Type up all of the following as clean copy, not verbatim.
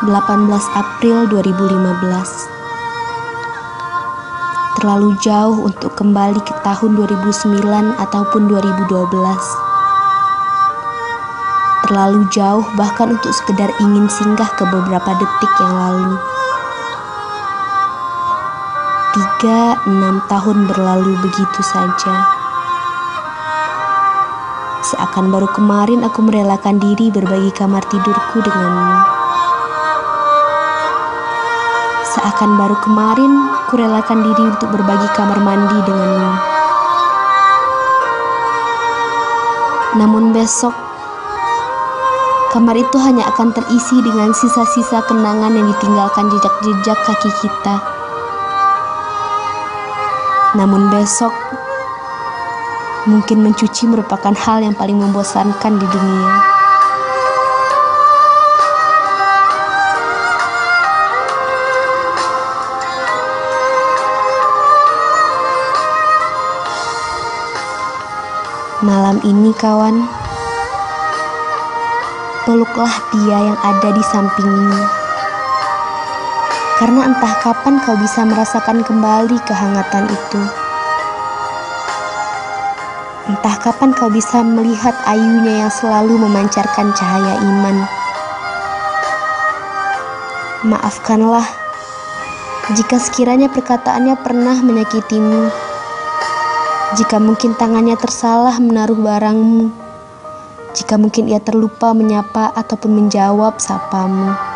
18 April 2015. Terlalu jauh untuk kembali ke tahun 2009 ataupun 2012. Terlalu jauh bahkan untuk sekedar ingin singgah ke beberapa detik yang lalu. 6 tahun berlalu begitu saja. Seakan baru kemarin aku merelakan diri berbagi kamar tidurku denganmu. Seakan baru kemarin kurelakan diri untuk berbagi kamar mandi denganmu. Namun besok, kamar itu hanya akan terisi dengan sisa-sisa kenangan yang ditinggalkan jejak-jejak kaki kita. Namun besok, mungkin mencuci merupakan hal yang paling membosankan di dunia. Malam ini kawan, peluklah dia yang ada di sampingmu. Karena entah kapan kau bisa merasakan kembali kehangatan itu. Entah kapan kau bisa melihat ayunya yang selalu memancarkan cahaya iman. Maafkanlah jika sekiranya perkataannya pernah menyakitimu. Jika mungkin tangannya tersalah menaruh barangmu, jika mungkin ia terlupa menyapa ataupun menjawab sapamu.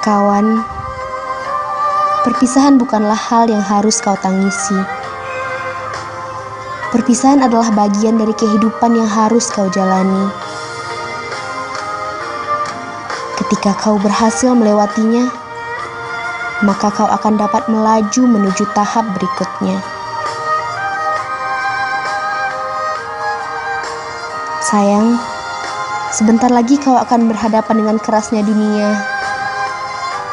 Kawan, perpisahan bukanlah hal yang harus kau tangisi. Perpisahan adalah bagian dari kehidupan yang harus kau jalani. Ketika kau berhasil melewatinya, maka kau akan dapat melaju menuju tahap berikutnya. Sayang, sebentar lagi kau akan berhadapan dengan kerasnya dunia.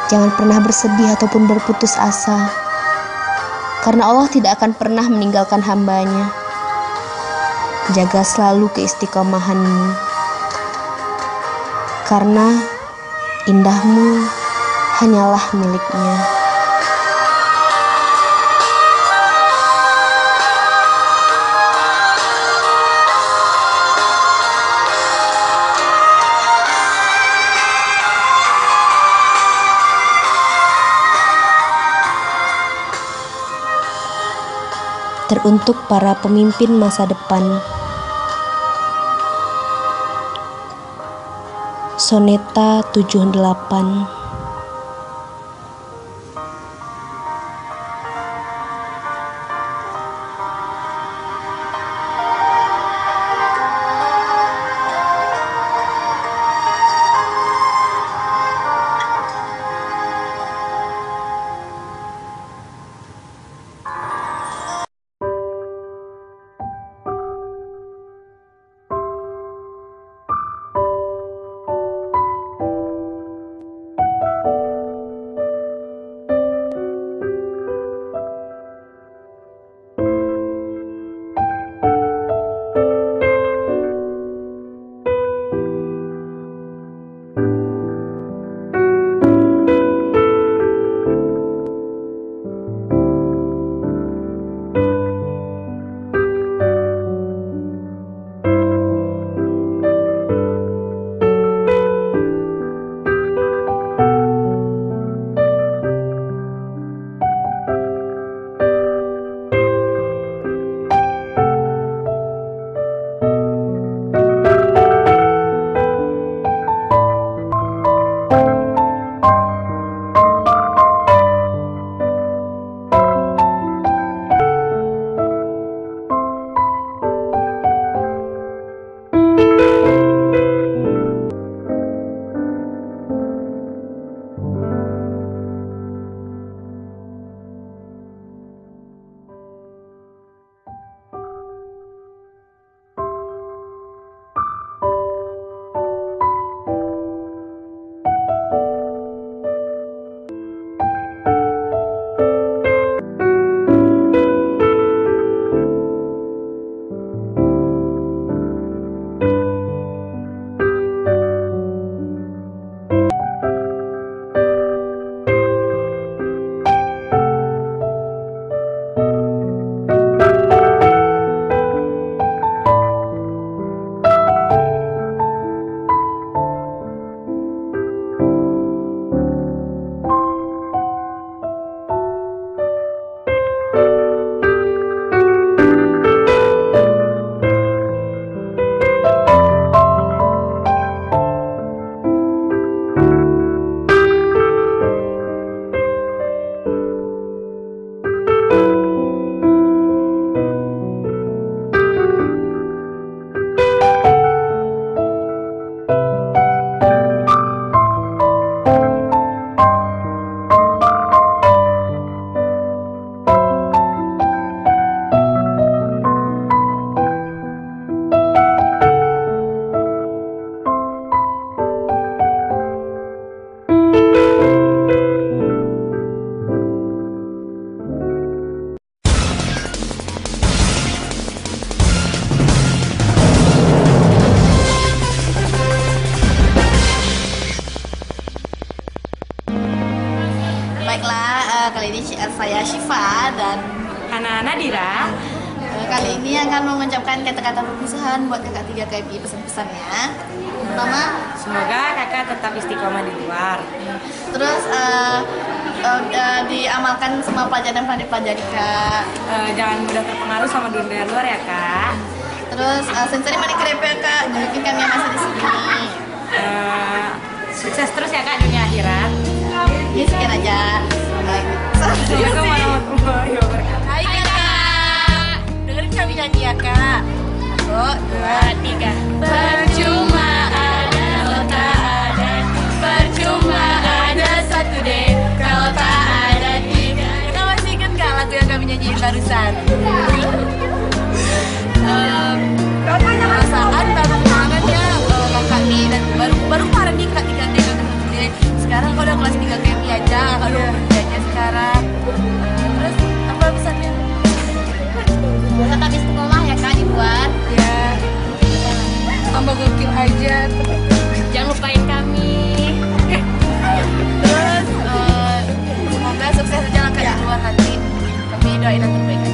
Jangan pernah bersedih ataupun berputus asa, karena Allah tidak akan pernah meninggalkan hamba-Nya. Jaga selalu keistiqomahanmu, karena indahmu hanyalah miliknya. Teruntuk para pemimpin masa depan. Soneta 78. Dira. Kali ini akan mengucapkan kata-kata perpisahan buat kakak 3 KMI pesan-pesannya. Pertama, Semoga kakak tetap istiqomah di luar. terus diamalkan semua pelajaran yang pelajari kak. Jangan mudah terpengaruh sama dunia luar ya kak. Terus sensori mani krepe ya kak, junjukin kami yang masih di sini. Sukses terus ya kak dunia akhirat. Ya sekian aja. Assalamualaikum warahmatullahi wabarakatuh. Hai kak, dengerin kami nyanyi ya kak. 1, 2, 3. Percuma ada kalau tak ada, percuma ada satu deh kalau tak ada 3. Kita masih ingat gak lagu yang kami nyanyiin barusan? Perasaan baru banget ya kakak nih, dan baru parah nih kak 3 deh. Sekarang kalau udah kelas 3 KMI aja, kalau kerjanya sekarang. Terus apa pesannya? Tetap istiqomah ya kak di luar. Ya. Tambah gokil aja. Jangan lupain kami. Terus semoga sukses aja lah kak di luar nanti. Kami doain yang terbaik aja.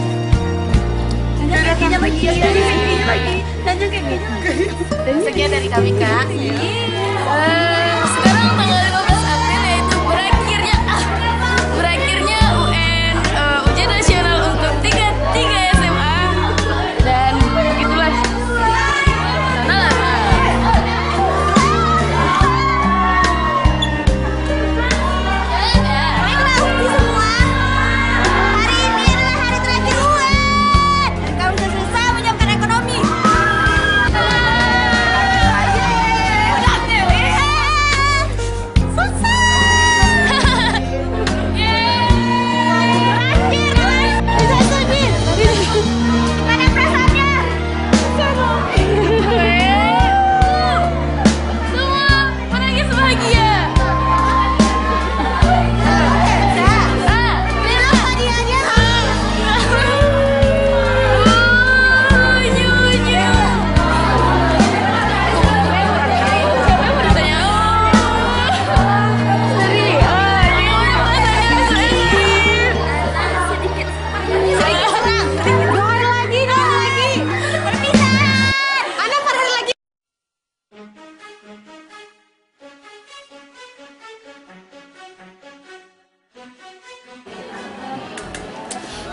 Kakinya lagi. Lanjut kakinya lagi. Sekian dari kami kak. Sekarang tanggal 15 April yaitu berakhirnya UN ujian nasional untuk 3 SMA, dan begitulah.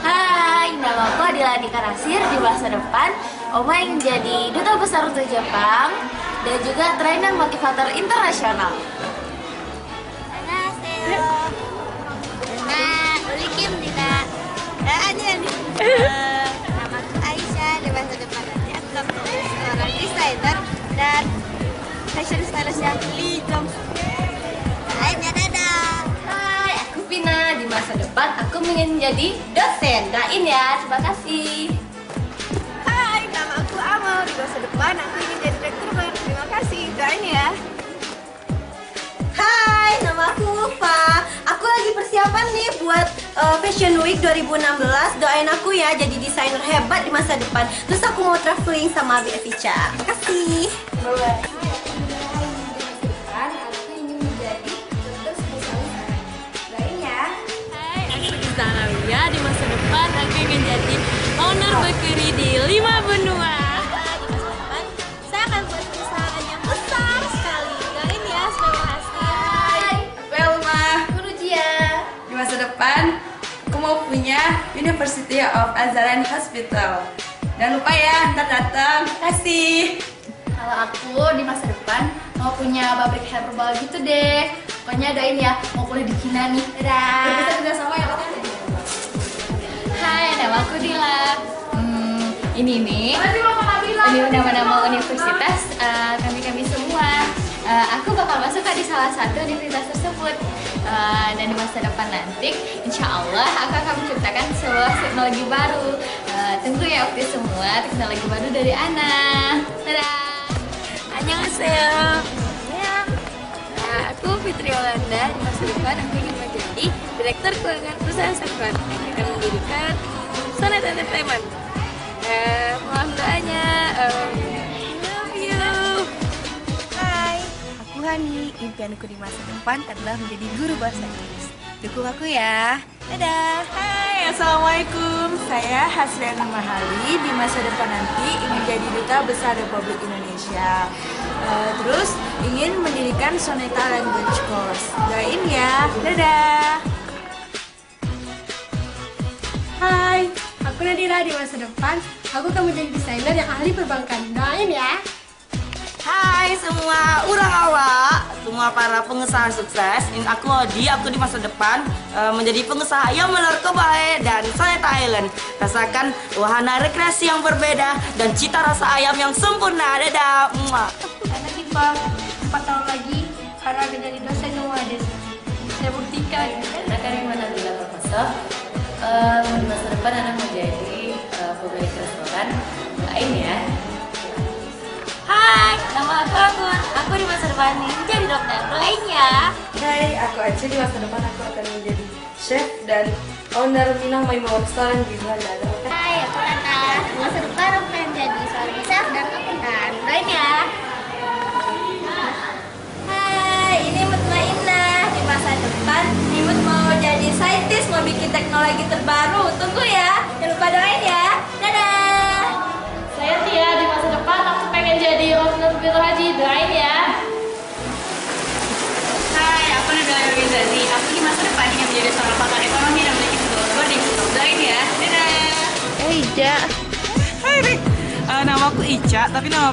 Hai, nama aku Adila Dika Nasir. Di masa depan, Oma ingin jadi duta besar untuk Jepang dan juga trainer motivator internasional. Annyeonghaseyo. Nah, ulikim tidak. Nama aku Aisyah. Di masa depan nanti aku akan menjadi seorang desainer dan fashion stylist yang Lee. Dadah. Hai, aku Vina. Di masa depan aku ingin menjadi dosen. Doain ya. Terima kasih. Hai, nama aku Amal. Di masa depan aku ingin jadi rektor. Terima kasih, doain ya. Hai, nama aku Ufa. Aku lagi persiapan nih buat Fashion Week 2016. Doain aku ya jadi desainer hebat di masa depan. Terus aku mau traveling sama Abi Evica. Makasih. Bye-bye. Di masa depan aku ingin jadi owner bakery di 5 benua. Di masa depan, saya akan buat perusahaan yang besar sekali. Doain ya, semoga berhasil. Hai, Aku Elma. aku Rucia. Di masa depan aku mau punya University of Azaran Hospital. Jangan lupa ya, ntar datang. Kasih. Kalau aku di masa depan mau punya pabrik herbal gitu deh. Pokoknya doain ya, mau kuliah di Cina nih. Dadah. Kita juga sama ya. Hai, nama aku Dila. Ini nama-nama universitas kami semua. Aku bakal masuk di salah satu universitas tersebut. Dan di masa depan nanti, insya Allah aku akan menciptakan sebuah teknologi baru. Tunggu ya waktu semua teknologi baru dari Ana. Dadah. Annyeonghaseyo. Aku Fitri Yolanda. Di masa depan aku ingin menjadi direktur keuangan perusahaan Sakwan yang akan mendirikan Sonet Entertainment. Mohon doanya. Love you. Hai, aku Hani. Impianku di masa depan adalah menjadi guru bahasa Inggris. Dukung aku ya. Dadah. Hai, Assalamualaikum. Saya Hasriana Mahali. Di masa depan nanti ingin jadi Duta Besar Republik Indonesia. Terus ingin mendirikan Soneta Language Course. Doain ya. Dadah. Hai, aku Nadira. Di masa depan aku akan menjadi desainer yang ahli perbankan. Doain ya. Hai semua urang awak, semua para pengusaha sukses. Aku Odi, aku di masa depan menjadi pengusaha yang melar kebaik dan Soneta Island. Rasakan wahana rekreasi yang berbeda dan cita rasa ayam yang sempurna. Dadah. Anak kita 4 tahun lagi harap menjadi dosen Nuades. Saya buktikan. Karena Karimah Nadila Profesor, di masa depan anak mau jadi pemilik restoran. Doain ya. Hai, nama aku Anggun. Aku di masa depan nih jadi dokter. Doain ya. Hai, aku Aceh. Di masa depan aku akan menjadi chef dan owner Minang Maimuna Restoran di Belanda. Hai, aku Nana. Di masa depan aku akan jadi seorang chef dan akuntan. Doain ya. Hai, ini Mutmainah. Di masa depan Imut mau jadi saintis, mau bikin teknologi terbaru. Tunggu ya. Jangan lupa doain ya. Dadah. Saya Tia, di masa depan aku pengen jadi owner biro haji. Doain ya. Hai, aku Nabila Rizali. Aku di masa depan ingin menjadi seorang pakar ekonomi dan memiliki sebuah di YouTube. Doain ya. Dadah. Ica. Hai Rik. Nama aku Ica, tapi nama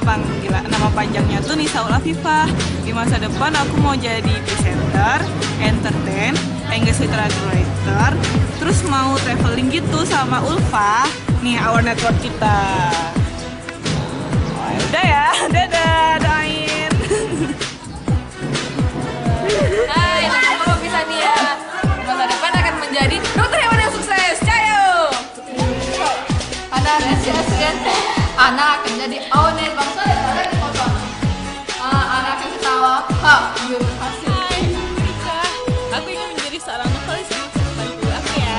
panjangnya tuh Nisaul Afifah. Di masa depan aku mau jadi presenter, entertain, English literature writer, terus mau traveling gitu sama Ulfa. Nih our network kita. Udah ya, dadah, doain. Hai, nama aku Pisania. Di masa depan akan menjadi dokter hewan yang sukses. Cayo. Anak residen. Anak akan jadi owner bangsa dan kota. Anak akan ketawa. Berhasil. Hai, Rika. Aku ingin menjadi seorang novelis di masa depanku. Aku ya.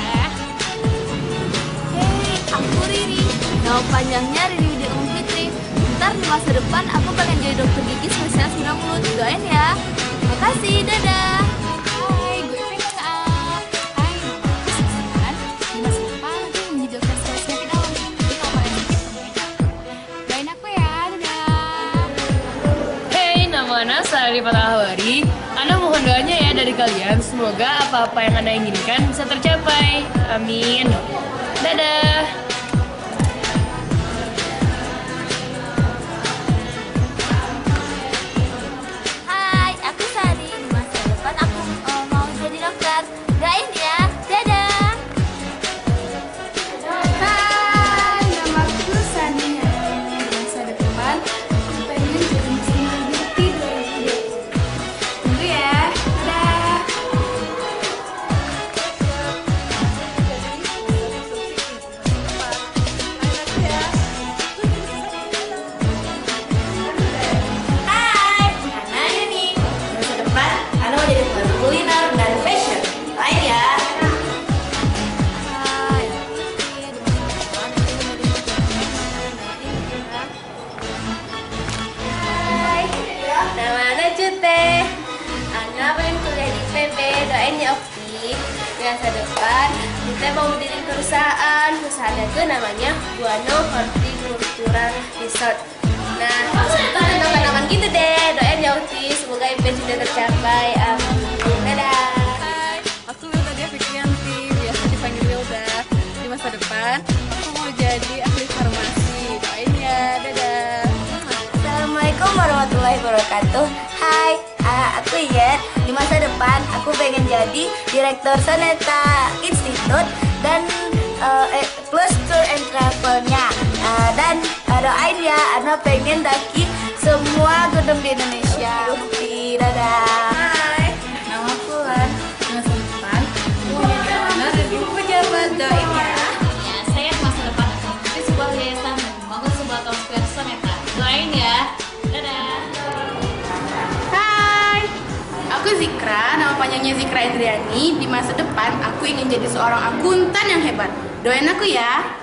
Hei, aku Riri. Nama panjangnya Riri Widya Fitri. Ntar di masa depan aku pengen jadi dokter gigi spesialis hidung mulut. Doain ya. Makasih, dadah. Hai, gue Vika. Hai, nama aku Susan. Di masa depan aku ingin menjadi dokter spesialis penyakit awam. Jadi kalau kalian sakit, doain aku ya. Dadah. Hey, nama Ana Sari Patahawari. Ana mohon doanya ya dari kalian. Semoga apa-apa yang Anda inginkan bisa tercapai. Amin. Dadah. Hai, aku Sari. Di masa depan aku mau jadi dokter. Doain ya. Dadah. Hai, nama aku Sania. Di masa depan aku pengen jadi muslimah beauty 2020. Tunggu ya. Dadah. Hai, Ana nih. Masa depan Ana mau jadi pelaku kuliner dan fashion. Doain ya. Hai, aku Lutfi. Di masa depan aku mau jadi dokter. Hai, nama Ana Cute. Ana pengen kuliah di IPB. Doain ya Okti. Di masa depan kita mau mendirikan perusahaan. Perusahaan itu namanya Buano Horticultural Resort. Nah, perusahaan itu tentang tanaman gitu deh. Doain ya Okti. Semoga impian sudah tercapai. Amin. Dadah. Hai, aku Wilda Dia Fikrianti, biasa dipanggil Wilda. Di masa depan, aku mau jadi ahli farmasi. Doain ya, dadah. Assalamualaikum warahmatullahi wabarakatuh. Hai, aku Iyet. Di masa depan aku pengen jadi direktur Soneta Institute dan plus tour and travelnya. Dan doain ya, Ana pengen daki semua gedung di Indonesia. Bukti, dadah. Hai, nama aku Lan. Di masa depan aku mau jadi owner dan ibu pejabat. Doain ya. Ya, saya di masa depan akan mengikuti sebuah yayasan dan membangun sebuah tahun square Soneta. Doain ya. Dadah. Hai, aku Zikra, nama panjangnya Zikra Indriani. Di masa depan, aku ingin jadi seorang akuntan yang hebat. Doain aku ya.